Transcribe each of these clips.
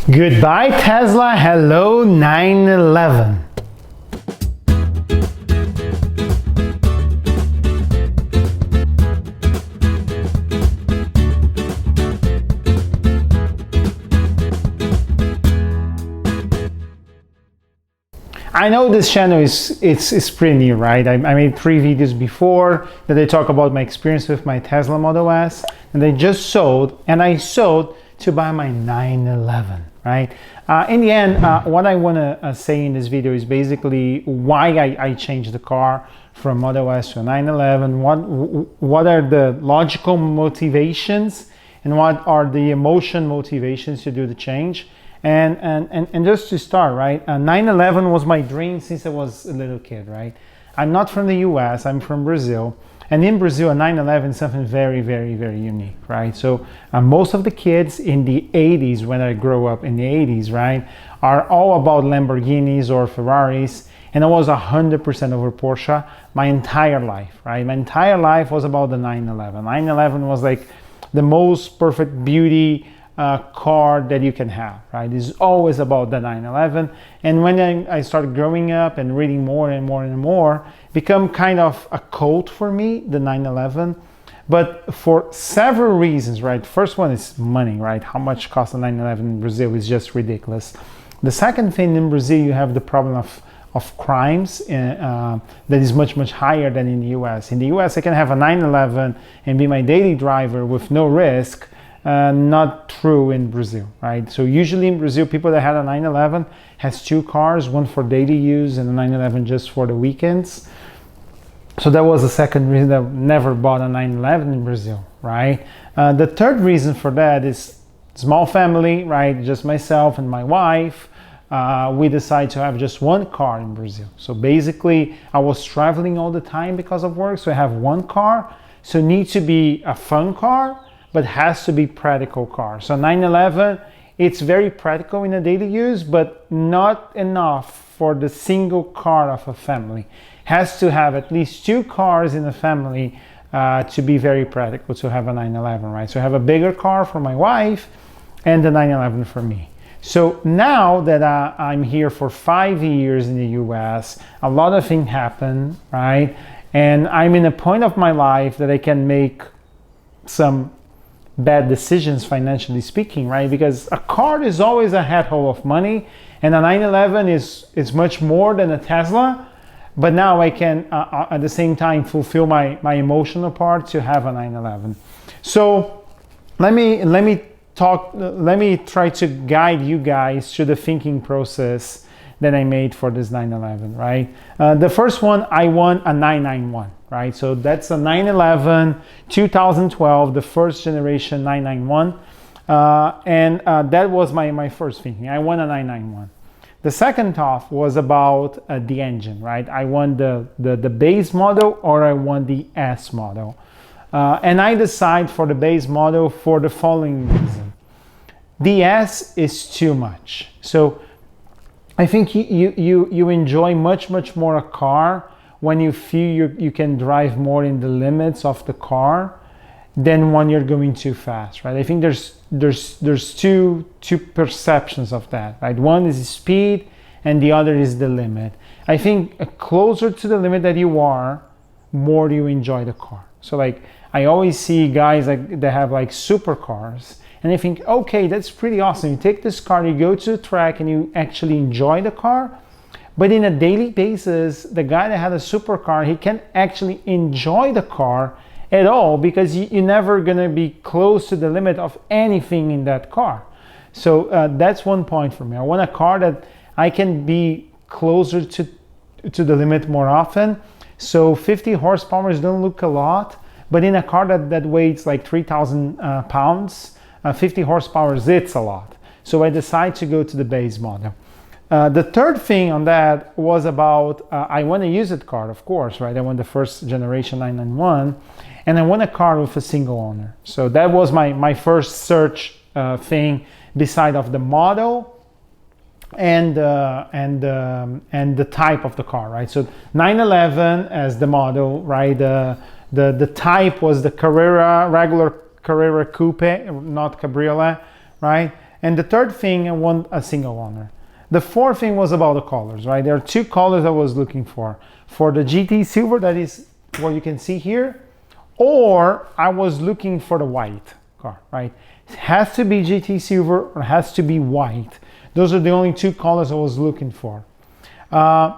Goodbye Tesla, hello 911. I know this channel is pretty new, right? I made 3 videos before that I talk about my experience with my Tesla Model S, and I just sold, to buy my 911, right? In the end, what I want to say in this video is basically why I changed the car from Model S to a 911, what are the logical motivations and what are the emotion motivations to do the change. And just to start, right, 911 was my dream since I was a little kid, right? I'm not from the US, I'm from Brazil. And in Brazil, a 911 is something very, very, very unique, right? So most of the kids in the 80s, when I grew up in the 80s, right, are all about Lamborghinis or Ferraris. And I was 100% over Porsche my entire life, right? My entire life was about the 911. 911 was like the most perfect beauty car that you can have, right? It's always about the 911. And when I started growing up and reading more and more and more, become kind of a cult for me, the 911. But for several reasons, right? First one is money, right? How much costs a 911 in Brazil is just ridiculous. The second thing, in Brazil, you have the problem of crimes that is much, much higher than in the US. In the US, I can have a 911 and be my daily driver with no risk. Not true in Brazil, right? So usually in Brazil, people that had a 911 has 2 cars, one for daily use and a 911 just for the weekends. So that was the second reason that I never bought a 911 in Brazil, right? The third reason for that is small family, right? Just myself and my wife. We decided to have just 1 car in Brazil. So basically, I was traveling all the time because of work, so I have 1 car. So it needs to be a fun car, but has to be practical car. So 911, it's very practical in a daily use, but not enough for the single car of a family. Has to have at least 2 cars in a family to be very practical to have a 911, right? So I have a bigger car for my wife and the 911 for me. So now that I'm here for 5 years in the US, a lot of things happen, right? And I'm in a point of my life that I can make some bad decisions financially speaking, right? Because a car is always a head-hole of money, and a 911 is much more than a Tesla. But now I can at the same time fulfill my emotional part to have a 911. So let me try to guide you guys through the thinking process that I made for this 911, right? The first one, I want a 991. Right, so that's a 911 2012, the first generation 991, and that was my first thinking. I want a 991. The second thought was about the engine, right? I want the base model or I want the S model, and I decide for the base model for the following reason. The S is too much, so I think you enjoy much more a car when you feel you can drive more in the limits of the car than when you're going too fast, right? I think there's two perceptions of that, right? One is speed and the other is the limit. I think closer to the limit that you are, more do you enjoy the car. So like I always see guys like that have like supercars, and I think, okay, that's pretty awesome. You take this car, you go to a track and you actually enjoy the car. But in a daily basis, the guy that had a supercar, he can't actually enjoy the car at all because you're never gonna be close to the limit of anything in that car. So that's one point for me. I want a car that I can be closer to the limit more often. So 50 horsepower don't look a lot, but in a car that weighs like 3,000 pounds, 50 horsepower, it's a lot. So I decided to go to the base model. The third thing on that was about, I want a used car, of course, right? I want the first generation 991, and I want a car with a single owner. So that was my first search thing, beside of the model and the type of the car, right? So 911 as the model, right? The type was the Carrera, regular Carrera Coupe, not Cabriolet, right? And the third thing, I want a single owner. The fourth thing was about the colors, right? There are two colors I was looking for. For the GT Silver, that is what you can see here, or I was looking for the white car, right? It has to be GT Silver or it has to be white. Those are the only two colors I was looking for. The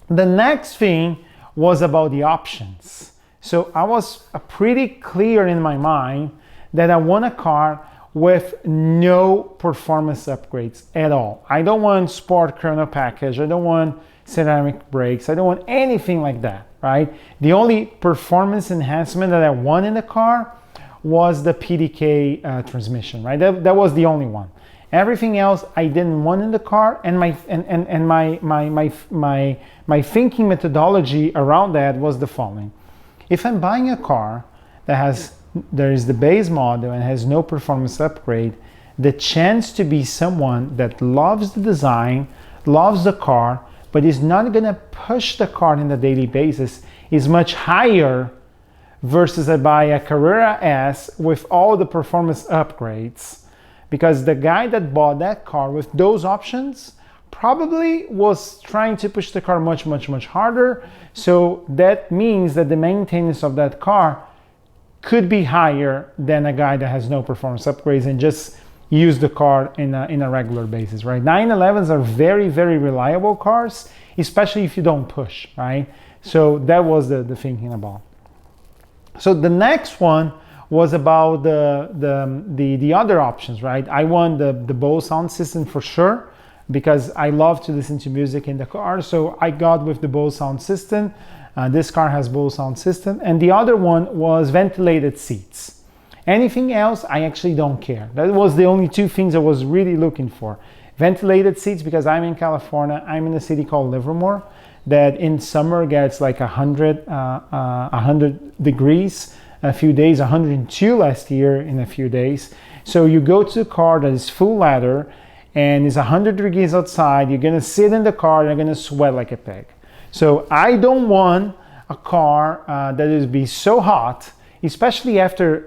next thing was about the options. So I was pretty clear in my mind that I want a car with no performance upgrades at all. I don't want sport chrono package. I don't want ceramic brakes. I don't want anything like that, right? The only performance enhancement that I want in the car was the PDK transmission, right? That was the only one. Everything else I didn't want in the car, and my thinking methodology around that was the following. If I'm buying a car that there is the base model and has no performance upgrade, the chance to be someone that loves the design, loves the car, but is not gonna push the car on a daily basis is much higher versus I buy a Carrera S with all the performance upgrades. Because the guy that bought that car with those options probably was trying to push the car much, much, much harder. So that means that the maintenance of that car could be higher than a guy that has no performance upgrades and just use the car in a regular basis, right? 911s are very, very reliable cars, especially if you don't push, right? So that was the thinking about. So the next one was about the other options, right? I want the Bose sound system for sure, because I love to listen to music in the car. So I got with the Bose sound system. This car has Bose sound system. And the other one was ventilated seats. Anything else, I actually don't care. That was the only two things I was really looking for. Ventilated seats, because I'm in California, I'm in a city called Livermore, that in summer gets like 100 degrees a few days, 102 last year in a few days. So you go to a car that is full leather and it's 100 degrees outside, you're gonna sit in the car and you're gonna sweat like a pig. So I don't want a car that is be so hot, especially after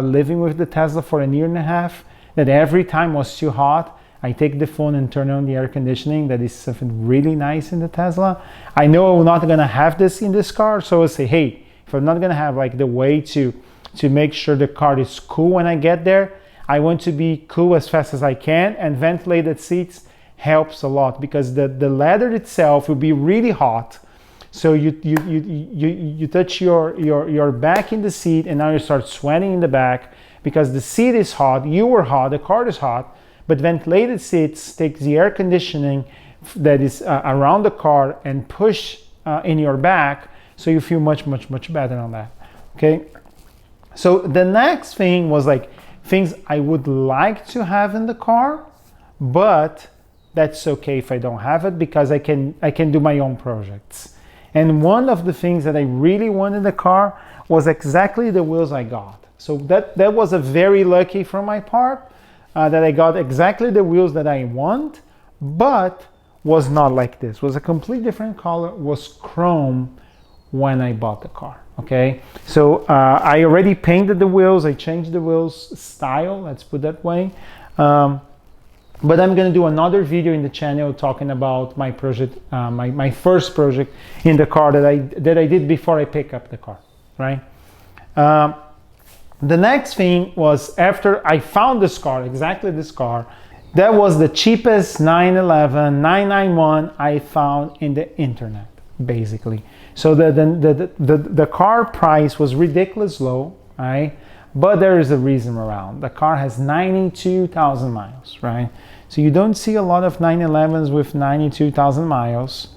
living with the Tesla for a year and a half, that every time was too hot. I take the phone and turn on the air conditioning. That is something really nice in the Tesla. I know I'm not gonna have this in this car, so I say, hey, if I'm not gonna have like the way to make sure the car is cool when I get there, I want to be cool as fast as I can, and ventilated seats helps a lot because the leather itself will be really hot. So you touch your back in the seat and now you start sweating in the back because the seat is hot, you were hot, the car is hot, but ventilated seats takes the air conditioning that is around the car and push in your back, so you feel much, much, much better on that, okay? So the next thing was like things I would like to have in the car, but that's okay if I don't have it because I can do my own projects. And one of the things that I really wanted in the car was exactly the wheels I got. So that was a very lucky from my part that I got exactly the wheels that I want, but was not like this. Was a complete different color, was chrome when I bought the car, okay? So I already painted the wheels, I changed the wheels style, let's put that way. But I'm gonna do another video in the channel talking about my project, my first project in the car that I did before I pick up the car, right? The next thing was after I found this car, exactly this car, that was the cheapest 911, 991 I found in the internet, basically. So the car price was ridiculous low, right? But there is a reason around. The car has 92,000 miles, right? So you don't see a lot of 911s with 92,000 miles.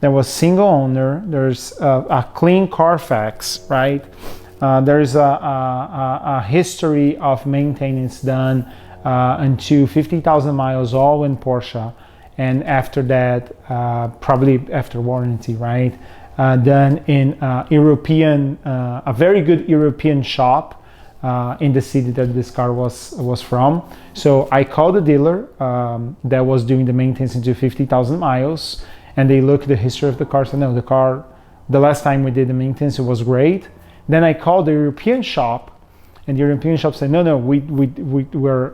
There was single owner. There's a clean Carfax, right? There's a history of maintenance done until 50,000 miles, all in Porsche. And after that, probably after warranty, right? Done in European, a very good European shop. In the city that this car was from. So I called the dealer that was doing the maintenance into 50,000 miles, and they looked at the history of the car, said no, the car, the last time we did the maintenance, it was great. Then I called the European shop, and the European shop said no, we're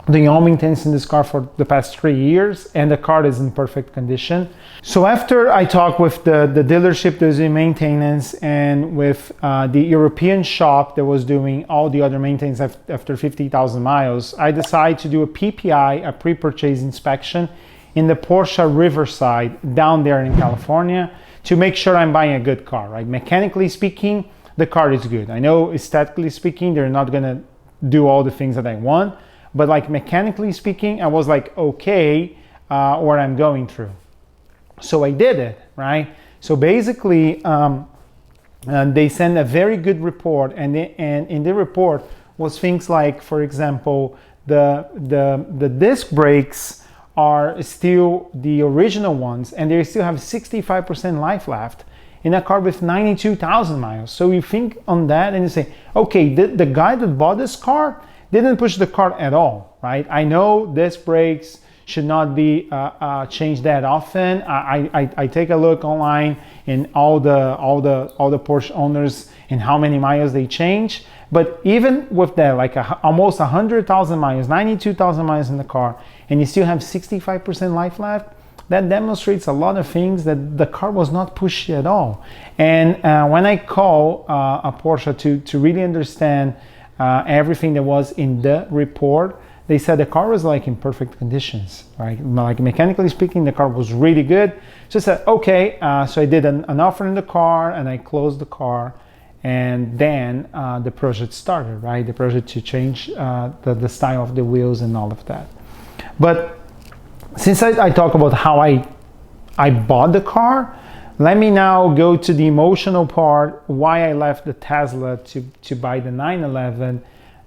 doing all maintenance in this car for the past 3 years, and the car is in perfect condition. So after I talked with the dealership that was doing maintenance and with the European shop that was doing all the other maintenance after 50,000 miles, I decided to do a PPI, a pre-purchase inspection, in the Porsche Riverside down there in California to make sure I'm buying a good car, right? Mechanically speaking, the car is good. I know aesthetically speaking, they're not gonna do all the things that I want, but like mechanically speaking, I was like, okay, what I'm going through. So I did it, right? So basically, they sent a very good report, and in the report was things like, for example, the disc brakes are still the original ones, and they still have 65% life left in a car with 92,000 miles. So you think on that and you say, okay, the guy that bought this car didn't push the car at all, right? I know disc brakes should not be changed that often. I take a look online in all the Porsche owners and how many miles they change. But even with that, like almost 100,000 miles, 92,000 miles in the car, and you still have 65% life left, that demonstrates a lot of things that the car was not pushed at all. And when I call a Porsche to really understand everything that was in the report, they said the car was like in perfect conditions, right? Like mechanically speaking, the car was really good. So I said, okay, so I did an offer in the car and I closed the car, and then the project started, right? The project to change the style of the wheels and all of that. But since I talk about how I bought the car, let me now go to the emotional part, why I left the Tesla to buy the 911.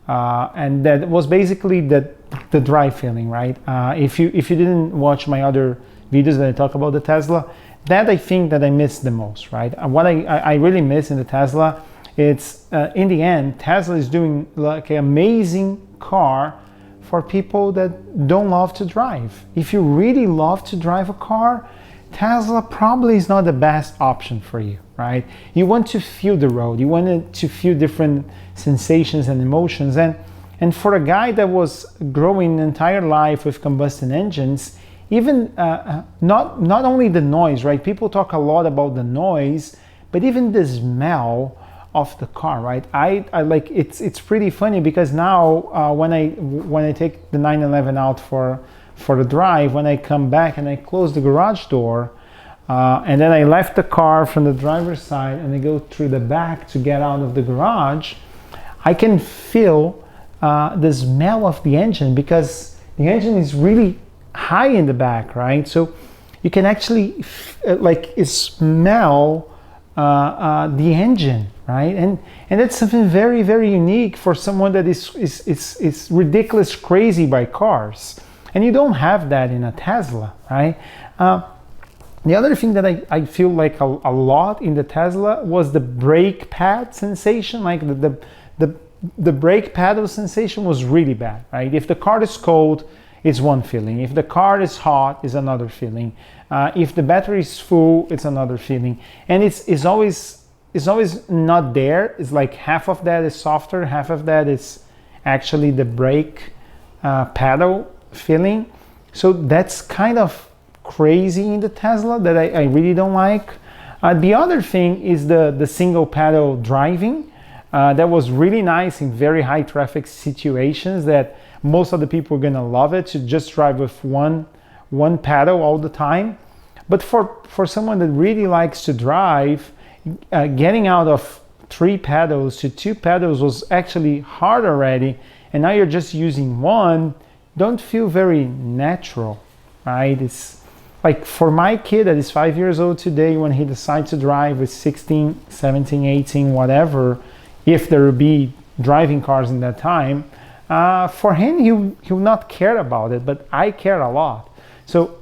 And that was basically the drive feeling, right? If you didn't watch my other videos that I talk about the Tesla, that I think that I missed the most, right? What I really miss in the Tesla, it's in the end, Tesla is doing like an amazing car for people that don't love to drive. If you really love to drive a car, Tesla probably is not the best option for you, right? You want to feel the road. You want to feel different sensations and emotions. And for a guy that was growing an entire life with combustion engines, even not only the noise, right? People talk a lot about the noise, but even the smell of the car, right? I like it's pretty funny because now when I take the 911 out for the drive, when I come back and I close the garage door, and then I left the car from the driver's side and I go through the back to get out of the garage, I can feel the smell of the engine because the engine is really high in the back, right? So you can actually smell the engine, right? And that's something very, very unique for someone that is ridiculous crazy by cars. And you don't have that in a Tesla, right? The other thing that I feel like a lot in the Tesla was the brake pad sensation. Like the brake pedal sensation was really bad, right? If the car is cold, it's one feeling. If the car is hot, it's another feeling. If the battery is full, it's another feeling. And it's always not there. It's like half of that is softer, half of that is actually the brake pedal feeling. So that's kind of crazy in the Tesla that I really don't like. The other thing is the single pedal driving. That was really nice in very high traffic situations that most of the people are gonna love it, to just drive with one pedal all the time. But for someone that really likes to drive, getting out of 3 pedals to 2 pedals was actually hard already, and now you're just using one. Don't feel very natural, right? It's like for my kid that is 5 years old today, when he decides to drive with 16, 17, 18, whatever, if there will be driving cars in that time, for him, he'll not care about it, but I care a lot. So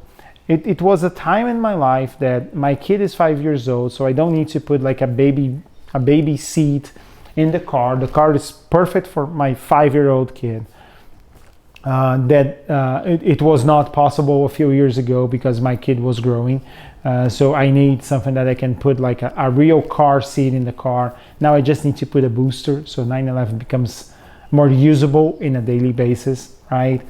it was a time in my life that my kid is 5 years old, so I don't need to put like a baby seat in the car. The car is perfect for my 5-year-old kid. It was not possible a few years ago because my kid was growing. So I need something that I can put like a real car seat in the car. Now I just need to put a booster, so 911 becomes more usable in a daily basis, right?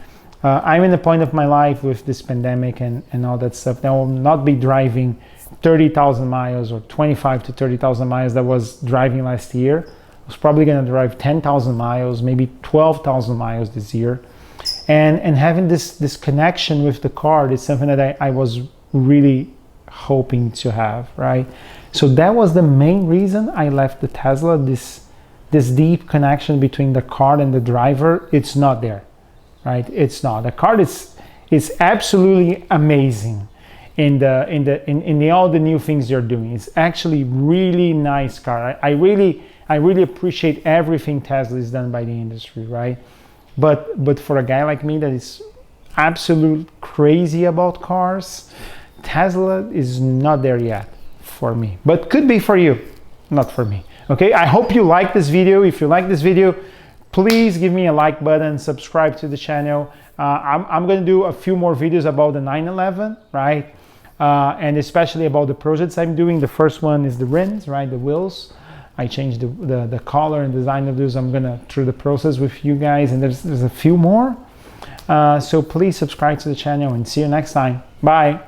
I'm in a point of my life with this pandemic and all that stuff that I will not be driving 30,000 miles or 25 to 30,000 miles that was driving last year. I was probably going to drive 10,000 miles, maybe 12,000 miles this year. And having this connection with the car is something that I was really hoping to have, right? So that was the main reason I left the Tesla. This deep connection between the car and the driver, it's not there, right? It's not. The car is absolutely amazing in all the new things you're doing. It's actually really nice car. I really appreciate everything Tesla has done by the industry, right? But for a guy like me that is absolute crazy about cars, Tesla is not there yet for me, but could be for you, not for me. Okay, I hope you like this video. If you like this video, please give me a like button, subscribe to the channel. I'm going to do a few more videos about the 911, right? And especially about the projects I'm doing. The first one is the rims, right? The wheels. I changed the color and design of those. I'm going to through the process with you guys, and there's a few more. So please subscribe to the channel and see you next time. Bye.